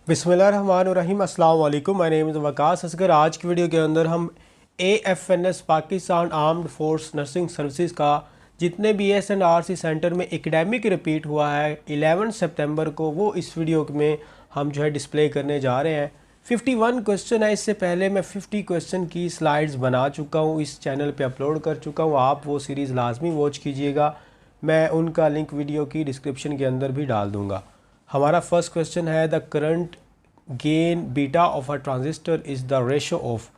बिस्मिल्लाहिर्रहमानिर्रहीम अस्सलाम वालेकुम। My name is Waqas Asghar. आज की वीडियो के अंदर हम AFNS Pakistan armed force nursing services का जितने भी SNRC सेंटर में एकेडमिक रिपीट हुआ है 11 सितंबर को, वो इस वीडियो में हम जो है डिस्प्ले करने जा रहे हैं। 51 क्वेश्चन है। इससे पहले मैं 50 क्वेश्चन की स्लाइड्स बना चुका हूँ, इस चैनल पे अपलोड कर चुका हूँ। आप वो सीरीज़ लाजमी वॉच कीजिएगा, मैं उनका लिंक वीडियो की डिस्क्रिप्शन के अंदर भी डाल दूँगा। हमारा फर्स्ट क्वेश्चन है the current gain beta of a transistor is the ratio of.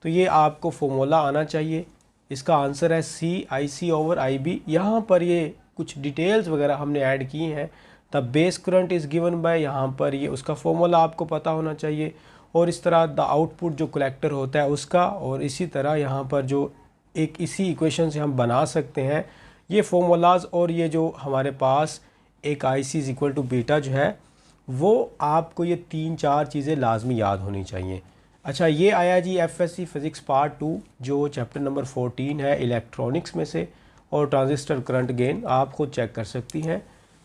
तो ये आपको फॉर्मूला आना चाहिए। इसका आंसर है CIC/IB। यहाँ पर ये कुछ डिटेल्स वगैरह हमने ऐड की हैं। The base current is given by, यहाँ पर ये उसका फॉर्मूला आपको पता होना चाहिए। और इस तरह द आउटपुट जो कलेक्टर होता है उसका, और इसी तरह यहाँ पर जो एक इसी इक्वेशन से हम बना सकते हैं ये फॉर्मूलाज। और ये जो हमारे पास एक IC is equal to beta जो है वो आपको ये 3-4 चीज़ें लाजमी याद होनी चाहिए। अच्छा, ये आया जी FSC फिज़िक्स पार्ट 2 जो चैप्टर नंबर 14 है इलेक्ट्रॉनिक्स में से, और ट्रांजिस्टर करंट गेन आप खुद चेक कर सकती हैं।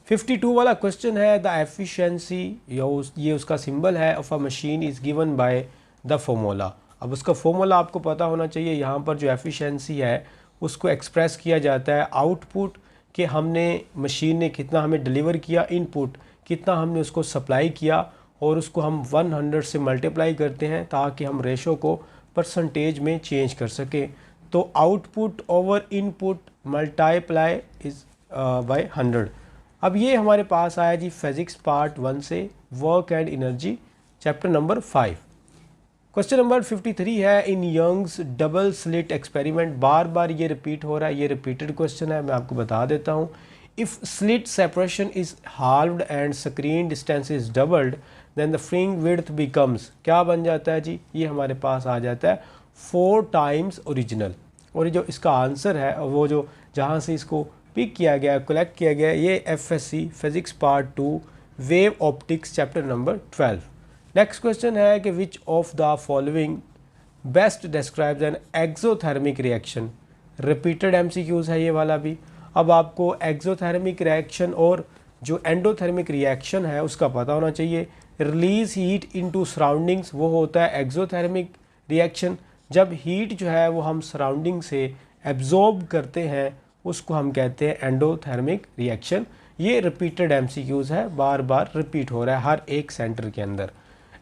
52 वाला क्वेश्चन है द एफिशिएंसी, ये उसका सिंबल है, of a machine is given by the formula. अब उसका फॉर्मूला आपको पता होना चाहिए। यहाँ पर जो एफिशिएंसी है उसको एक्सप्रेस किया जाता है आउटपुट कि हमने मशीन ने कितना हमें डिलीवर किया, इनपुट कितना हमने उसको सप्लाई किया, और उसको हम 100 से मल्टीप्लाई करते हैं ताकि हम रेशो को परसेंटेज में चेंज कर सकें। तो output over input multiply is by 100। अब ये हमारे पास आया जी फिज़िक्स पार्ट 1 से work and energy chapter number 5। Question number 53 है in Young's double slit experiment. बार बार ये रिपीट हो रहा है, ये रिपीटेड क्वेश्चन है, मैं आपको बता देता हूँ। If slit separation is halved and screen distance is doubled then the fringe width becomes, क्या बन जाता है जी? ये हमारे पास आ जाता है 4 टाइम्स ओरिजिनल। और ये जो इसका आंसर है वो जो जहाँ से इसको पिक किया गया, कलेक्ट किया गया, ये FSC physics part 2 wave optics chapter number 12। Next question है कि which of the following best describes an exothermic reaction. Repeated MCQs है ये वाला भी। अब आपको एक्सोथर्मिक रिएक्शन और जो एंडोथर्मिक रिएक्शन है उसका पता होना चाहिए। रिलीज हीट इनटू सराउंडिंग्स वो होता है एक्सोथर्मिक रिएक्शन। जब हीट जो है वो हम सराउंडिंग से एब्जॉर्ब करते हैं उसको हम कहते हैं एंडोथर्मिक रिएक्शन। ये रिपीटेड MCQs है, बार बार रिपीट हो रहा है हर एक सेंटर के अंदर।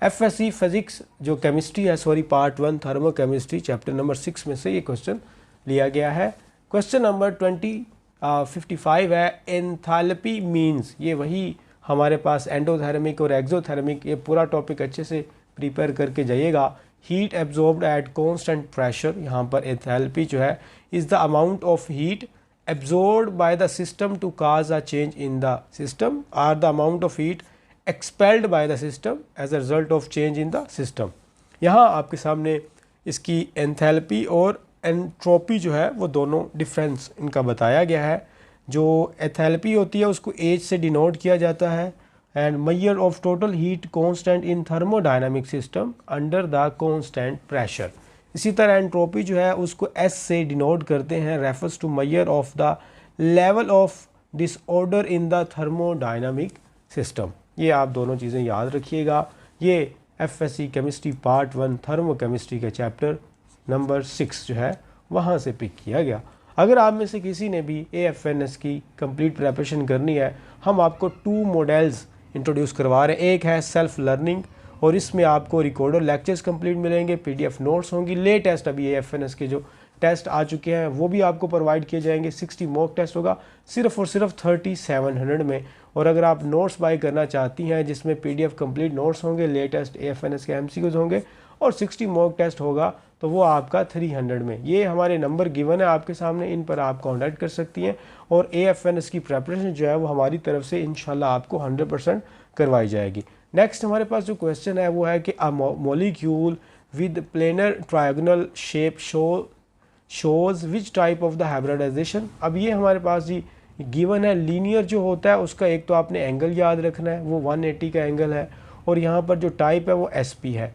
FSC फिज़िक्स जो केमिस्ट्री है, sorry part 1 thermochemistry chapter number 6 में से ये क्वेश्चन लिया गया है। क्वेश्चन नंबर 55 है एंथैल्पी मीन्स। ये वही हमारे पास एंडोथर्मिक और एक्सोथर्मिक, ये पूरा टॉपिक अच्छे से प्रिपेयर करके जाइएगा। Heat absorbed at constant pressure, यहाँ पर एंथैल्पी जो है is the amount of heat absorbed by the system to cause a change in the system or the amount of heat expelled by the system as a result of change in the system. यहाँ आपके सामने इसकी enthalpy और entropy जो है वो दोनों difference इनका बताया गया है। जो एंथैल्पी होती है उसको H से डिनोट किया जाता है, and measure of total heat constant in thermodynamic system under the constant pressure. इसी तरह एंट्रोपी जो है उसको S से डिनोट करते हैं, refers to measure of the level of disorder in the thermodynamic system. ये आप दोनों चीज़ें याद रखिएगा। ये FSC केमिस्ट्री पार्ट 1 थर्मोकेमिस्ट्री के चैप्टर नंबर 6 जो है वहाँ से पिक किया गया। अगर आप में से किसी ने भी AFNS की कंप्लीट प्रिपरेशन करनी है, हम आपको 2 मॉडल्स इंट्रोड्यूस करवा रहे हैं। एक है सेल्फ लर्निंग, और इसमें आपको रिकॉर्डर लेक्चर्स कंप्लीट मिलेंगे, PDF नोट्स होंगी। लेटेस्ट अभी AFNS के जो टेस्ट आ चुके हैं वो भी आपको प्रोवाइड किए जाएंगे। 60 मॉक टेस्ट होगा सिर्फ और सिर्फ 3700 में। और अगर आप नोट्स बाय करना चाहती हैं जिसमें PDF कंप्लीट नोट्स होंगे, लेटेस्ट AFNS के MCQs होंगे और 60 मॉक टेस्ट होगा, तो वो आपका 300 में। ये हमारे नंबर गिवन है आपके सामने, इन पर आप कॉन्टैक्ट कर सकती हैं। और AFNS की प्रेपरेशन जो है वो हमारी तरफ से इंशाल्लाह आपको 100% करवाई जाएगी। नेक्स्ट हमारे पास जो क्वेश्चन है वो है कि a molecule with planar trigonal shape shows which type of the hybridization. अब ये हमारे पास जी गिवन है। लीनियर जो होता है उसका एक तो आपने एंगल याद रखना है, वो 180 का एंगल है, और यहाँ पर जो टाइप है वो SP है।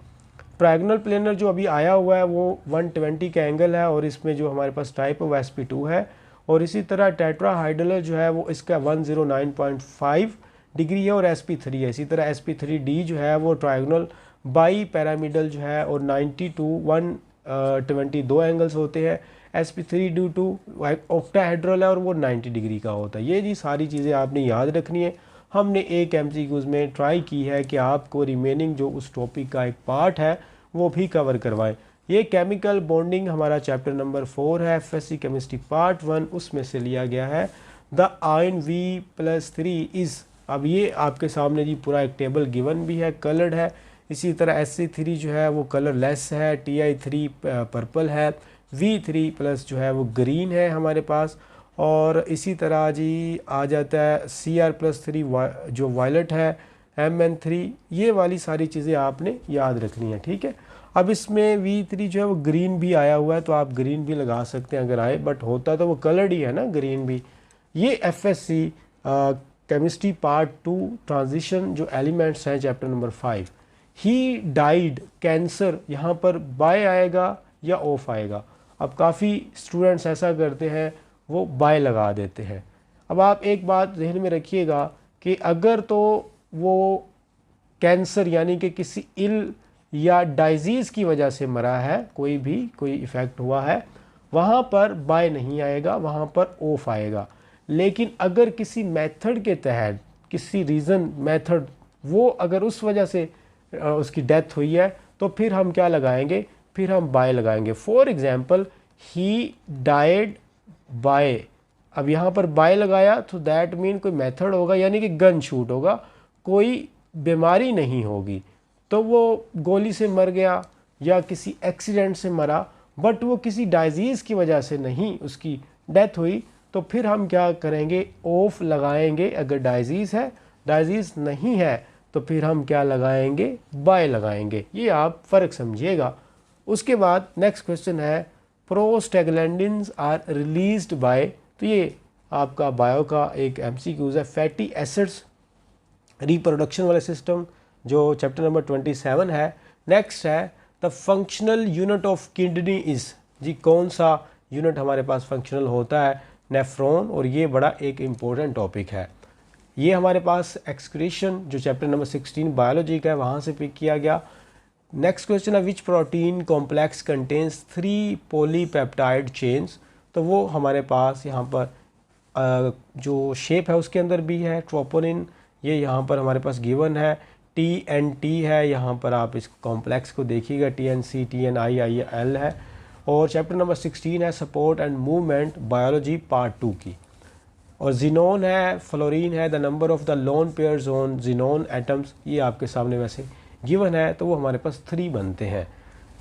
ट्रायगोनल प्लेनर जो अभी आया हुआ है वो 120 का एंगल है, और इसमें जो हमारे पास टाइप है वो SP2 है। और इसी तरह टेट्राहाइड्रल जो है वो इसका 109.5 डिग्री है और sp3 है। इसी तरह sp3d जो है वो ट्रायंगल बाई पैरामिडल जो है और 90 to 122 एंगल्स होते हैं। sp3d2 ऑक्टाहेड्रल है और वो 90 डिग्री का होता है। ये जी सारी चीज़ें आपने याद रखनी है। हमने एक MCQs में ट्राई की है कि आपको रिमेनिंग जो उस टॉपिक का एक पार्ट है वो भी कवर करवाएं। ये केमिकल बॉन्डिंग हमारा चैप्टर नंबर 4 है, FSC केमिस्ट्री पार्ट 1, उसमें से लिया गया है। द आयन V+3 इज़, अब ये आपके सामने जी पूरा एक टेबल गिवन भी है, कलर्ड है। इसी तरह Sc3 जो है वो कलरलेस है, Ti3 पर्पल है, V3 प्लस जो है वो ग्रीन है हमारे पास। और इसी तरह जी आ जाता है Cr+3 जो वायलेट है, Mn3, ये वाली सारी चीज़ें आपने याद रखनी है, ठीक है। अब इसमें V3 जो है वो ग्रीन भी आया हुआ है, तो आप ग्रीन भी लगा सकते हैं अगर आए, बट होता तो वो कलर्ड ही है ना, ग्रीन भी। ये FSC केमिस्ट्री पार्ट 2 ट्रांजिशन जो एलिमेंट्स हैं chapter number 5। He died cancer, यहाँ पर बाय आएगा या ऑफ आएगा। अब काफ़ी स्टूडेंट्स ऐसा करते हैं, वो बाय लगा देते हैं। अब आप एक बात ध्यान में रखिएगा कि अगर तो वो कैंसर यानी कि किसी इल या डाइजीज़ की वजह से मरा है, कोई इफ़ेक्ट हुआ है, वहाँ पर बाय नहीं आएगा, वहाँ पर ऑफ आएगा। लेकिन अगर किसी मेथड के तहत, किसी रीज़न मेथड, वो अगर उस वजह से उसकी डेथ हुई है, तो फिर हम क्या लगाएंगे, फिर हम बाय लगाएंगे। For example he died by, अब यहाँ पर बाय लगाया तो दैट मीन कोई मेथड होगा, यानी कि गन शूट होगा, कोई बीमारी नहीं होगी, तो वो गोली से मर गया या किसी एक्सीडेंट से मरा, बट वो किसी डाइजीज़ की वजह से नहीं उसकी डेथ हुई, तो फिर हम क्या करेंगे, ऑफ लगाएंगे अगर डाइजीज़ है। डाइजीज़ नहीं है तो फिर हम क्या लगाएंगे, बाय लगाएंगे। ये आप फ़र्क समझिएगा। उसके बाद नेक्स्ट क्वेश्चन है, प्रोस्टैग्लैंडिन्स आर रिलीज्ड बाय, तो ये आपका बायो का एक MCQs है। फैटी एसिड्स रिप्रोडक्शन वाले सिस्टम जो चैप्टर नंबर 27 है। नेक्स्ट है the functional unit of kidney is, जी कौन सा यूनिट हमारे पास फंक्शनल होता है, नेफ्रॉन, और ये बड़ा एक इम्पोर्टेंट टॉपिक है। ये हमारे पास एक्सक्रीशन जो चैप्टर नंबर 16 बायोलॉजी का है, वहाँ से पिक किया गया। नेक्स्ट क्वेश्चन है विच protein complex contains 3 polypeptide chains, तो वो हमारे पास यहाँ पर जो शेप है उसके अंदर भी है ट्रोपोनिन, ये यहाँ पर हमारे पास गिवन है। TNT है, यहाँ पर आप इस कॉम्प्लेक्स को देखिएगा, TNC TNIIL है। और चैप्टर नंबर 16 है support and movement biology part 2 की। और जीनोन है, फ्लोरीन है, the number of the lone pairs on xenon atoms, ये आपके सामने वैसे गिवन है, तो वो हमारे पास 3 बनते हैं।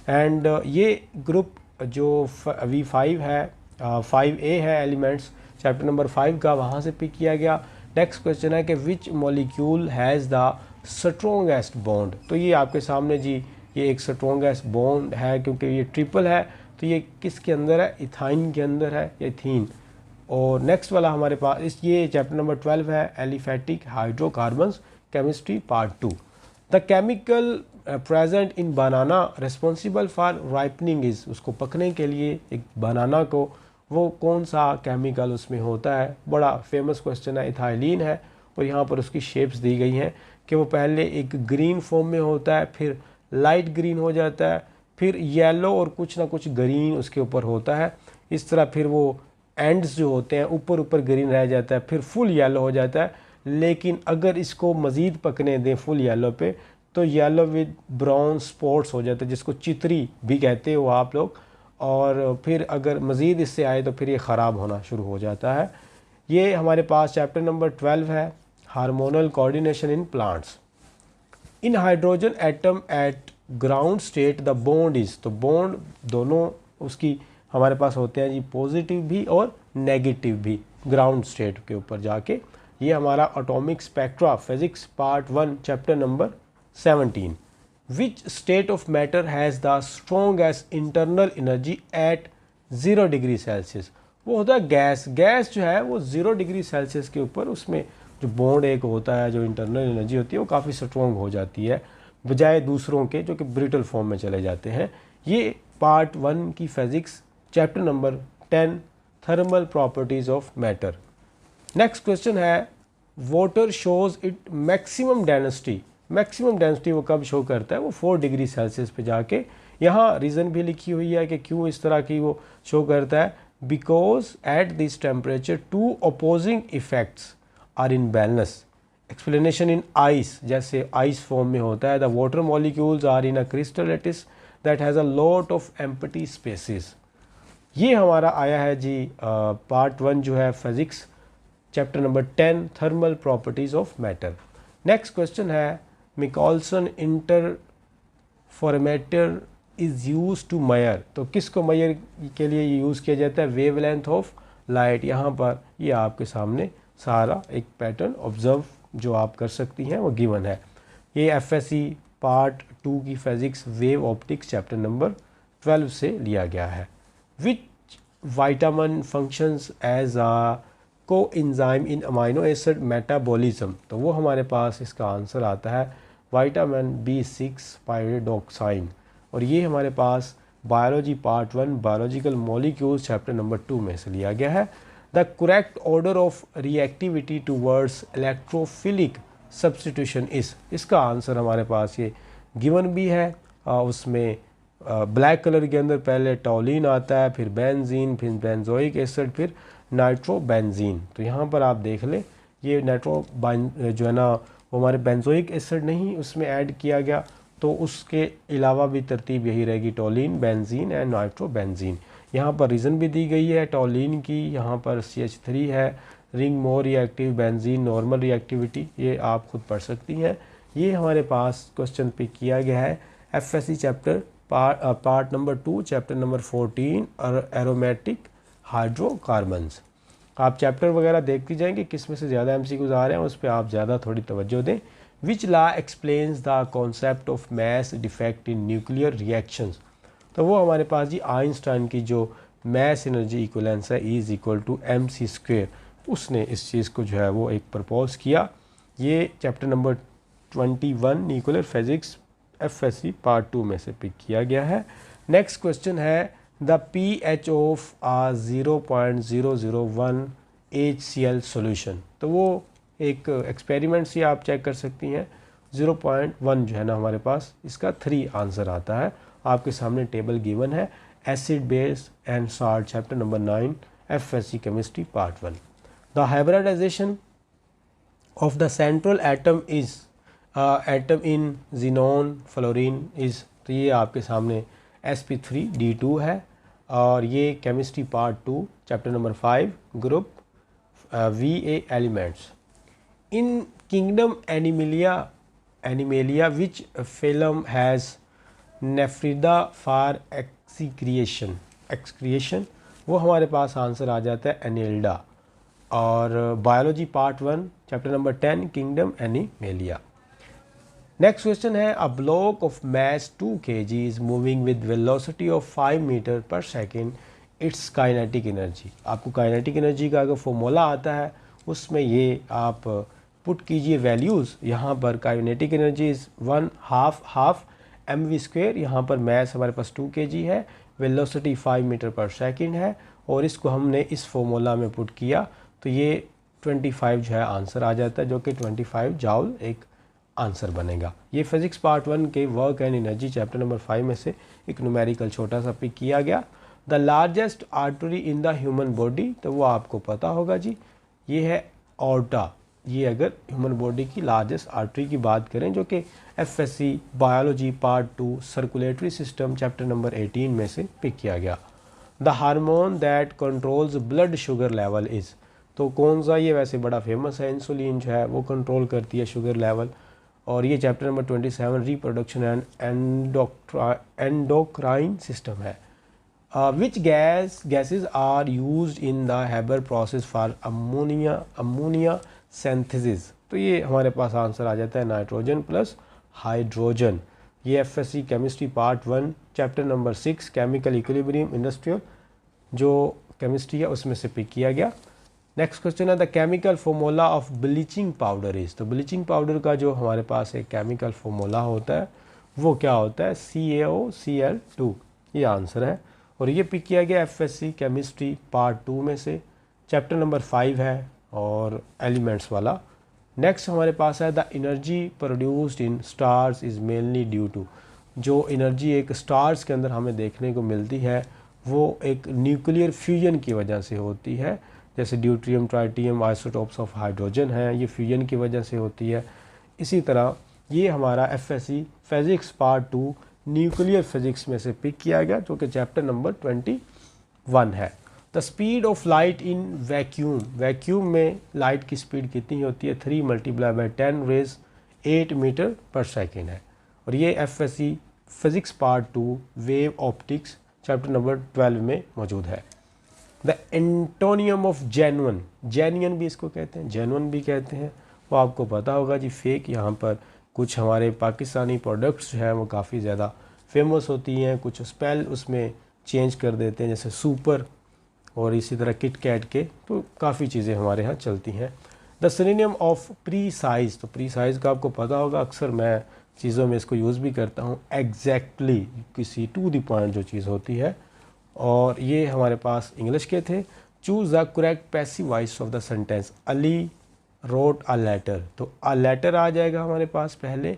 एंड ये ग्रुप जो V5 है, 5A है एलिमेंट्स, चैप्टर नंबर 5 का, वहाँ से पिक किया गया। नेक्स्ट क्वेश्चन है कि which molecule has the strongest bond, तो ये आपके सामने जी ये एक स्ट्रॉन्गेस्ट बॉन्ड है, क्योंकि ये ट्रिपल है, तो ये किसके अंदर है, इथाइन के अंदर है, या इथीन। और नेक्स्ट वाला हमारे पास ये चैप्टर नंबर 12 है, aliphatic hydrocarbons chemistry part 2। The chemical present in banana responsible for ripening is, उसको पकने के लिए एक बनाना को वो कौन सा केमिकल उसमें होता है, बड़ा फेमस क्वेश्चन है, इथाइलिन है। और यहाँ पर उसकी शेप्स दी गई हैं कि वो पहले एक ग्रीन फॉर्म में होता है, फिर लाइट ग्रीन हो जाता है, फिर येलो और कुछ ना कुछ ग्रीन उसके ऊपर होता है। इस तरह फिर वो एंड्स जो होते हैं ऊपर ग्रीन रह जाता है, फिर फुल येलो हो जाता है। लेकिन अगर इसको मज़ीद पकने दें फुल येलो पे, तो येलो विद ब्राउन स्पॉट्स हो जाता है, जिसको चितरी भी कहते हो आप लोग। और फिर अगर मज़ीद इससे आए तो फिर ये ख़राब होना शुरू हो जाता है। ये हमारे पास चैप्टर नंबर 12 है, hormonal coordination in plants. In hydrogen atom at ground state the bond is, तो बॉन्ड दोनों उसकी हमारे पास होते हैं जी, पॉजिटिव भी और नेगेटिव भी ग्राउंड स्टेट के ऊपर जाके। ये हमारा atomic spectra physics part 1 chapter number 17। Which state of matter has the strongest internal energy at 0 degree Celsius, वो होता है गैस। गैस जो है वो 0 डिग्री सेल्सियस के ऊपर उसमें जो बॉन्ड एक होता है, जो इंटरनल एनर्जी होती है, वो काफ़ी स्ट्रॉन्ग हो जाती है बजाय दूसरों के जो कि ब्रिटल फॉर्म में चले जाते हैं। ये पार्ट 1 की physics chapter number 10 thermal properties of matter. Next question है water shows it maximum density वो कब शो करता है, वो 4 डिग्री सेल्सियस पे जाके। यहाँ रीज़न भी लिखी हुई है कि क्यों इस तरह की वो शो करता है, because at this temperature 2 opposing effects are in balance. Explanation in ice, जैसे आइस फॉर्म में होता है, the water molecules are in a crystal lattice that has a lot of empty spaces. ये हमारा आया है जी पार्ट 1 जो है physics, chapter number 10 thermal properties of matter. Next question है, Michelson interferometer is use to measure. तो किसको मेयर के लिए यूज़ किया जाता है, वेवलेंथ ऑफ लाइट। यहाँ पर ये आपके सामने सारा एक पैटर्न ऑब्जर्व जो आप कर सकती हैं वो गिवन है। ये एफएससी पार्ट 2 की physics wave optics chapter number 12 से लिया गया है। Which vitamin functions as a coenzyme in amino acid metabolism. तो वो हमारे पास इसका आंसर आता है विटामिन B6 पायरिडॉक्साइन। और ये हमारे पास biology part 1 biological molecules chapter number 2 में से लिया गया है। The correct order of reactivity towards electrophilic substitution is, इसका आंसर हमारे पास ये गिवन भी है। उसमें ब्लैक कलर के अंदर पहले टॉलिन आता है, फिर बेंजीन, फिर बेंजोइक एसिड, फिर नाइट्रोबेंजीन। तो यहाँ पर आप देख लें, ये जो है ना वो हमारे बेंजोइक एसिड नहीं उसमें ऐड किया गया, तो उसके अलावा भी तरतीब यही रहेगी, टॉलिन, बेंजीन एंड नाइट्रोबेंजीन। यहाँ पर रीज़न भी दी गई है टॉलिन की, यहाँ पर CH3 है, ring more reactive, benzene normal reactivity, ये आप खुद पढ़ सकती हैं। ये हमारे पास क्वेश्चन पिक किया गया है FSc chapter part number 2 chapter number 14 और एरोमेटिक हाइड्रोकार्बन्स। आप चैप्टर वगैरह देखती जाएंगे, किस में से ज़्यादा MCQs आ रहे हैं उस पर आप ज़्यादा थोड़ी तवज्जो दें। Which law explains the concept of mass defect in nuclear reactions. तो वो हमारे पास जी आइंस्टाइन की जो मैस एनर्जी इक्वलेंस है E = mc², उसने इस चीज़ को जो है वो एक प्रपोज किया। ये chapter number 21 nuclear physics FSC part 2 में से पिक किया गया है। नेक्स्ट क्वेश्चन है, the pH of a 0.001 HCl solution. तो वो एक एक्सपेरिमेंट से आप चेक कर सकती हैं। 0.1 जो है ना हमारे पास इसका 3 आंसर आता है। आपके सामने टेबल गिवन है, acid base and salt chapter number 9 FSC chemistry part 1। The hybridization of the central atom is atom in xenon fluorine is. तो ये आपके सामने sp3d2 है, और ये chemistry part 2 chapter number 5 group Va elements. In kingdom Animalia which phylum has nephridia for excretion, वो हमारे पास आंसर आ जाता है एनेल्डा। और biology part 1 chapter number 10 kingdom animalia. Next question है, a block of mass 2 kg is moving with velocity of 5 metre per second, its kinetic energy. आपको kinetic energy का अगर फॉर्मूला आता है उसमें ये आप पुट कीजिए वैल्यूज़। यहाँ पर काइनेटिक एनर्जी इज़ 1/2 mv²। यहाँ पर मैस हमारे पास 2 kg है, वेलोसिटी 5 मीटर पर सेकेंड है, और इसको हमने इस फॉर्मूला में पुट किया तो ये 25 जो है आंसर आ जाता है, जो कि 25 जाउल एक आंसर बनेगा। ये फिजिक्स पार्ट 1 के work and energy chapter number 5 में से एक न्यूमेरिकल छोटा सा पिक किया गया। The largest artery in the human body, तो वो आपको पता होगा जी, ये है ऑर्टा। ये अगर ह्यूमन बॉडी की लार्जेस्ट आर्टरी की बात करें, जो कि FSc biology part 2 circulatory system chapter number 18 में से पिक किया गया। The hormone that controls blood sugar level is. तो कौन सा, ये वैसे बड़ा फेमस है, इंसुलिन जो है वो कंट्रोल करती है शुगर लेवल। और ये chapter number 27 reproduction and endocrine system है। Which gases are used in the Haber process for ammonia synthesis. तो ये हमारे पास आंसर आ जाता है नाइट्रोजन प्लस हाइड्रोजन। ये FSC chemistry part 1 chapter number 6 chemical equilibrium industrial जो केमिस्ट्री है उसमें से पिक किया गया। नेक्स्ट क्वेश्चन है, the chemical formula of bleaching powder is. तो ब्लीचिंग पाउडर का जो हमारे पास एक केमिकल फॉर्मूला होता है वो क्या होता है, CaOCl2। ये आंसर है, और ये पिक किया गया एफएससी केमिस्ट्री पार्ट 2 में से, चैप्टर नंबर 5 है और एलिमेंट्स वाला नेक्स्ट हमारे पास है the energy produced in stars is mainly due to, जो एनर्जी एक स्टार्स के अंदर हमें देखने को मिलती है वो एक न्यूक्लियर फ्यूजन की वजह से होती है। जैसे deuterium, tritium, isotopes of hydrogen हैं, ये फ्यूजन की वजह से होती है। इसी तरह ये हमारा FSc physics part 2 nuclear physics में से पिक किया गया, जो कि चैप्टर नंबर 21 है। The speed of light in vacuum, vacuum में लाइट की स्पीड कितनी होती है? 3 × 10⁻⁸ 8 मीटर पर सेकेंड है। और ये FSc physics part 2 wave optics chapter number 12 में मौजूद है। The antonym of genuine, genuine भी इसको कहते हैं, जेन्युइन भी कहते हैं, वो आपको पता होगा जी फेक। यहाँ पर कुछ हमारे पाकिस्तानी प्रोडक्ट्स जो हैं वो काफ़ी ज़्यादा फेमस होती हैं, कुछ स्पेल उसमें चेंज कर देते हैं जैसे सुपर और इसी तरह किट कैट के, तो काफ़ी चीज़ें हमारे यहाँ चलती हैं। द सिनोनिम ऑफ प्रीसाइज, तो प्रीसाइज का आपको पता होगा, अक्सर मैं चीज़ों में इसको यूज़ भी करता हूँ। एग्जैक्टली, किसी टू द पॉइंट जो चीज़ होती है। और ये हमारे पास इंग्लिश के थे। Choose the correct passive voice of the sentence, Ali wrote a letter, तो अ लेटर आ जाएगा हमारे पास पहले,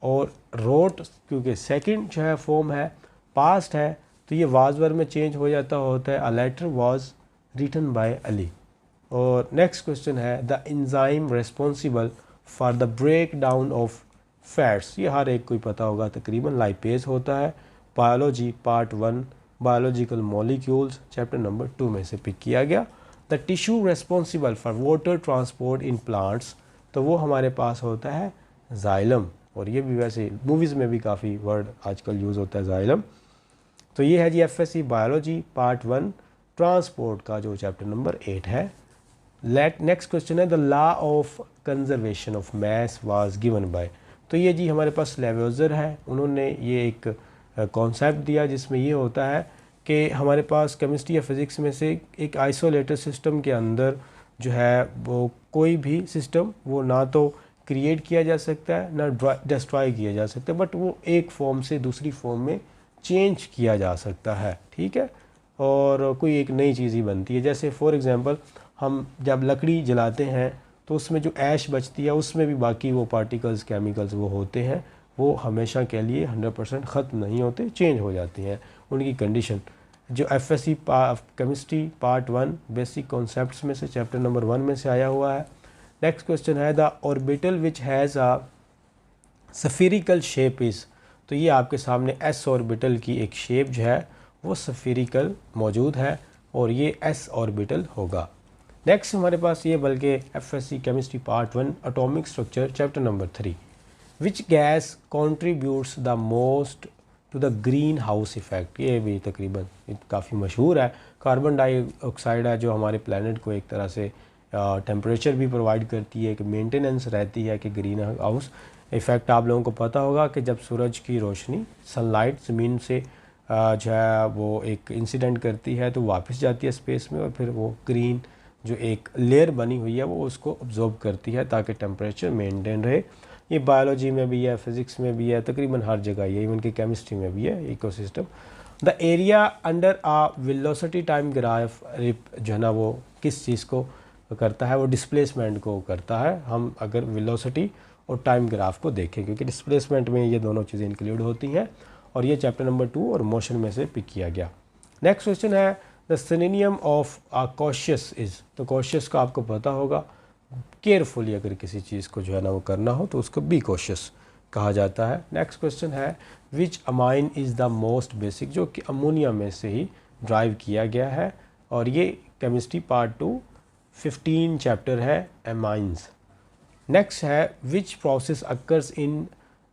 और रोट क्योंकि सेकंड जो है फॉर्म है, पास्ट है, तो ये वाज वर में चेंज हो जाता होता है, a letter was written by Ali. और नेक्स्ट क्वेश्चन है the enzyme responsible for the break down of fats, ये हर एक को ही पता होगा, तकरीबन लाइपेज होता है। Biology part 1 biological molecules chapter number 2 में से पिक किया गया। The tissue responsible for water transport in plants, तो वो हमारे पास होता है जाइलम, और ये भी वैसे मूवीज़ में भी काफ़ी वर्ड आजकल यूज़ होता है जाइलम। तो ये है जी एफएससी बायोलॉजी पार्ट 1 ट्रांसपोर्ट का जो चैप्टर नंबर 8 है। नेक्स्ट क्वेश्चन है the law of conservation of mass was given by, तो ये जी हमारे पास लेवेज़र है, उन्होंने ये एक कॉन्सेप्ट दिया जिसमें ये होता है कि हमारे पास केमिस्ट्री या फिज़िक्स में से एक आइसोलेटेड सिस्टम के अंदर जो है वो कोई भी सिस्टम वो ना तो क्रिएट किया जा सकता है ना डिस्ट्रॉय किया जा सकता है, बट वो एक फॉर्म से दूसरी फॉर्म में चेंज किया जा सकता है, ठीक है, और कोई एक नई चीज़ ही बनती है। जैसे फॉर एग्जांपल हम जब लकड़ी जलाते हैं तो उसमें जो ऐश बचती है उसमें भी बाकी वो पार्टिकल्स, केमिकल्स वो होते हैं, वो हमेशा के लिए 100% ख़त्म नहीं होते, चेंज हो जाती हैं उनकी कंडीशन। जो FSc chemistry part 1 basic concepts में से चैप्टर नंबर 1 में से आया हुआ है। नेक्स्ट क्वेश्चन है the orbital which has a spherical shape is, तो ये आपके सामने एस ऑर्बिटल की एक शेप जो है वो सफेरिकल मौजूद है और ये एस ऑर्बिटल होगा। नेक्स्ट हमारे पास ये बल्कि FSC chemistry part 1 atomic structure chapter number 3, which gas contributes the most to the greenhouse effect, ये भी तकरीबन काफ़ी मशहूर है। कार्बन डाइऑक्साइड है जो हमारे प्लानट को एक तरह से टेम्परेचर भी प्रोवाइड करती है, कि मेंटेनेंस रहती है, कि ग्रीन हाउस इफ़ेक्ट आप लोगों को पता होगा कि जब सूरज की रोशनी सनलाइट ज़मीन से जो है वो एक इंसिडेंट करती है तो वापस जाती है स्पेस में, और फिर वो ग्रीन जो एक लेयर बनी हुई है वो उसको ऑब्जॉर्ब करती है ताकि टेम्परेचर मेंटेन रहे। ये बायोलॉजी में भी है, फिज़िक्स में भी है, तकरीबन हर जगह ये, इवन की केमिस्ट्री में भी है ecosystem. The area under a velocity time graph जो है ना वो किस चीज़ को करता है, वो डिस्प्लेसमेंट को करता है। हम अगर वेलोसिटी और टाइम ग्राफ को देखें, क्योंकि डिस्प्लेसमेंट में ये दोनों चीज़ें इंक्लूड होती हैं, और ये चैप्टर नंबर 2 और मोशन में से पिक किया गया। नेक्स्ट क्वेश्चन है the synonym of cautious is, तो कॉशियस का आपको पता होगा, केयरफुली अगर किसी चीज़ को जो है ना वो करना हो तो उसको बी कॉशियस कहा जाता है। नेक्स्ट क्वेश्चन है which amine is the most basic, जो कि अमोनिया में से ही ड्राइव किया गया है, और ये केमिस्ट्री पार्ट 2 15 चैप्टर है एमाइंस। नेक्स्ट है which process occurs in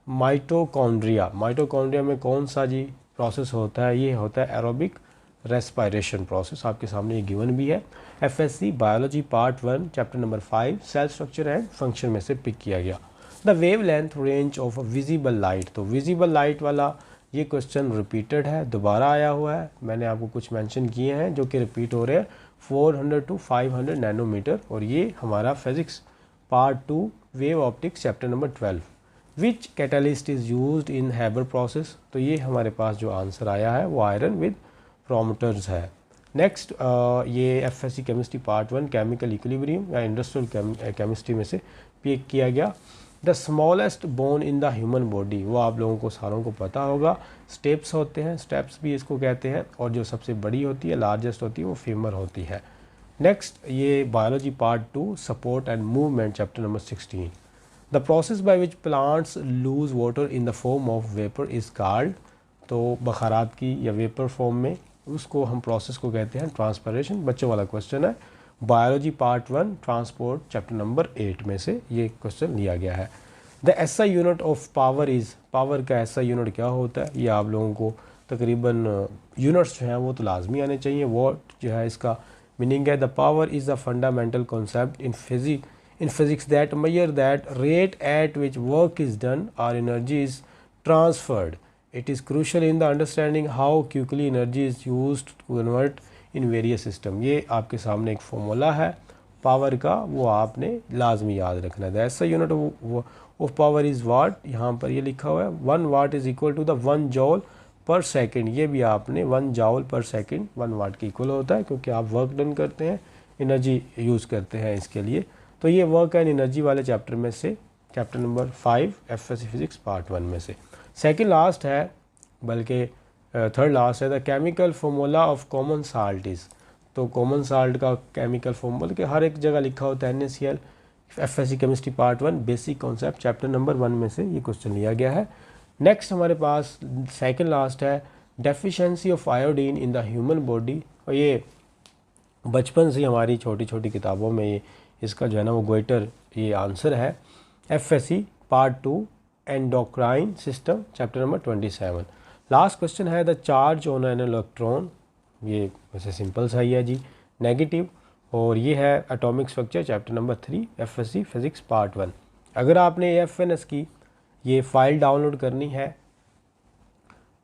mitochondria, mitochondria में कौन सा जी प्रोसेस होता है, ये होता है एरोबिक रेस्पिरेशन प्रोसेस, आपके सामने ये गिवन भी है। FSC biology part 1 chapter number 5 cell structure and function में से पिक किया गया। The wavelength range of visible light, तो विजिबल लाइट वाला ये क्वेश्चन रिपीटेड है, दोबारा आया हुआ है, मैंने आपको कुछ मेंशन किए हैं जो कि रिपीट हो रहे हैं, 400 to 500 नैनोमीटर, और ये हमारा physics part 2 wave optics chapter number 12। Which catalyst is used in Haber process, तो ये हमारे पास जो आंसर आया है वो आयरन विद प्रोमोटर्स है। नेक्स्ट ये FSC chemistry part 1 chemical equilibrium या इंडस्ट्रियल केमिस्ट्री में से पिक किया गया। The smallest bone in the human body, वो आप लोगों को सारों को पता होगा, स्टेप्स होते हैं, स्टेप्स भी इसको कहते हैं, और जो सबसे बड़ी होती है, लार्जेस्ट होती है, वो फीमर होती है। नेक्स्ट ये biology part 2, support and movement, chapter number 16। The process by which plants loose water in the form of vapour is called, तो बखारात की या वेपर फॉर्म में उसको हम प्रोसेस को कहते हैं ट्रांसपरेशन। बच्चों वाला क्वेश्चन है, biology part 1 transport chapter number 8 में से ये क्वेश्चन लिया गया है। The SI unit of power is, power का एसआई यूनिट क्या होता है, ये आप लोगों को तकरीबन यूनिट्स जो हैं वो तो लाजमी आने चाहिए। वॉट जो है इसका मीनिंग है, the power is the fundamental concept in physics that measure that rate at which work is done और energy is transferred. It is crucial in the understanding how quickly energy is used to convert in various system। ये आपके सामने एक formula है power का, वो आपने लाजमी याद रखना है। ऐसा unit of power is watt, यहाँ पर ये लिखा हुआ है 1 watt is equal to the 1 joule per second. ये भी आपने 1 जॉल पर सेकेंड 1 वाट के इक्वल होता है, क्योंकि आप वर्क डन करते हैं, एनर्जी यूज़ करते हैं इसके लिए। तो ये वर्क एंड एनर्जी वाले चैप्टर में से, chapter number 5 FSc physics part 1 में से सेकंड लास्ट है, बल्कि थर्ड लास्ट है, the chemical formula of common salt is. तो कॉमन साल्ट का केमिकल फार्मूला कि हर एक जगह लिखा होता है NaCl। FSc chemistry part 1 basic concept chapter number 1 में से ये क्वेश्चन लिया गया है। नेक्स्ट हमारे पास सेकंड लास्ट है, deficiency of iodine in the human body. और ये बचपन से हमारी छोटी छोटी किताबों में ये इसका जो है ना वो गोइटर ये आंसर है। FSC part 2 endocrine system chapter number 27। Last question है, the charge on an electron, ये वैसे सिंपल सा ही है जी, नेगेटिव, और ये है atomic structure chapter number 3 FSc physics part 1। अगर आपने एफएनएस की ये फ़ाइल डाउनलोड करनी है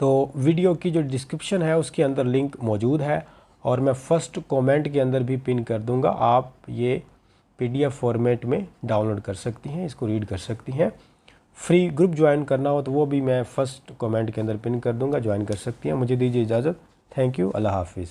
तो वीडियो की जो डिस्क्रिप्शन है उसके अंदर लिंक मौजूद है, और मैं फर्स्ट कमेंट के अंदर भी पिन कर दूंगा। आप ये PDF फॉर्मेट में डाउनलोड कर सकती हैं, इसको रीड कर सकती हैं। फ्री ग्रुप ज्वाइन करना हो तो वो भी मैं फर्स्ट कमेंट के अंदर पिन कर दूंगा, ज्वाइन कर सकती हैं। मुझे दीजिए इजाज़त। थैंक यू, अल्लाह हाफिज़।